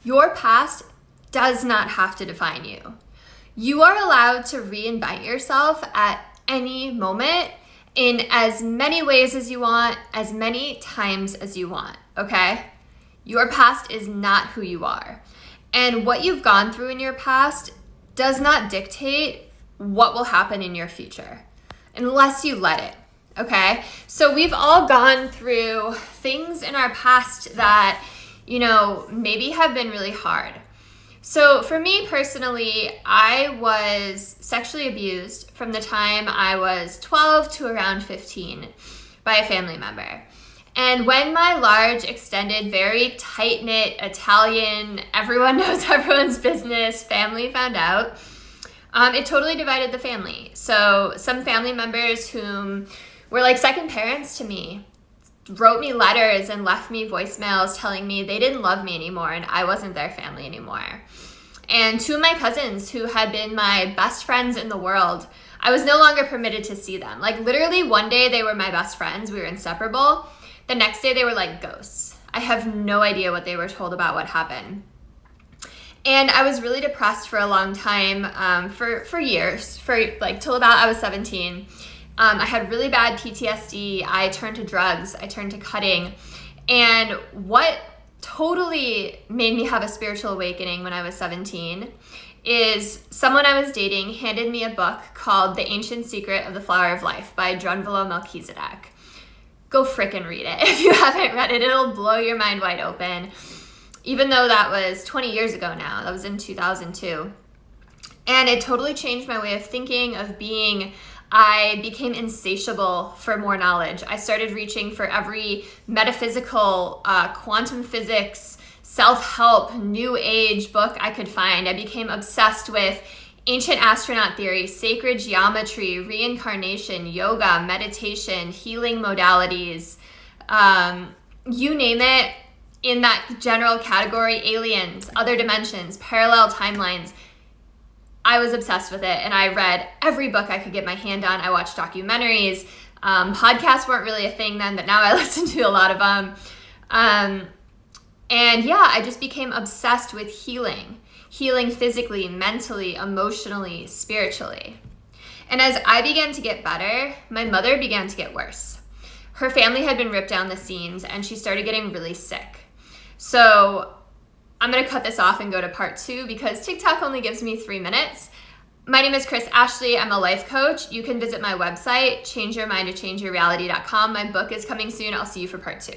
Your past does not have to define you. You are allowed to reinvent yourself at any moment in as many ways as you want, as many times as you want, okay? Your past is not who you are. And what you've gone through in your past does not dictate what will happen in your future, unless you let it, okay? So we've all gone through things in our past that, maybe have been really hard. So for me personally, I was sexually abused from the time I was 12 to around 15 by a family member. And when my large, extended, very tight-knit Italian, everyone knows everyone's business family found out, it totally divided the family. So some family members whom were like second parents to me wrote me letters and left me voicemails telling me they didn't love me anymore and I wasn't their family anymore. And two of my cousins who had been my best friends in the world, I was no longer permitted to see them. Like literally one day they were my best friends, we were inseparable. The next day they were like ghosts. I have no idea what they were told about what happened. And I was really depressed for a long time, for years, till about I was 17. I had really bad PTSD. I turned to drugs. I turned to cutting. And what totally made me have a spiritual awakening when I was 17 is someone I was dating handed me a book called The Ancient Secret of the Flower of Life by Drunvalo Melchizedek. Go frickin' read it. If you haven't read it, it'll blow your mind wide open. Even though that was 20 years ago now, that was in 2002. And it totally changed my way of thinking, of being. I became insatiable for more knowledge. I started reaching for every metaphysical, quantum physics, self-help, new age book I could find. I became obsessed with ancient astronaut theory, sacred geometry, reincarnation, yoga, meditation, healing modalities, you name it, in that general category, aliens, other dimensions, parallel timelines. I was obsessed with it, and I read every book I could get my hand on. I watched documentaries. Podcasts weren't really a thing then, but now I listen to a lot of them. I just became obsessed with healing physically, mentally, emotionally, spiritually. And as I began to get better, my mother began to get worse. Her family had been ripped down the seams, and she started getting really sick. So I'm going to cut this off and go to part 2 because TikTok only gives me 3 minutes. My name is Chris Ashley. I'm a life coach. You can visit my website, changeyourmindtochangeyourreality.com. My book is coming soon. I'll see you for part 2.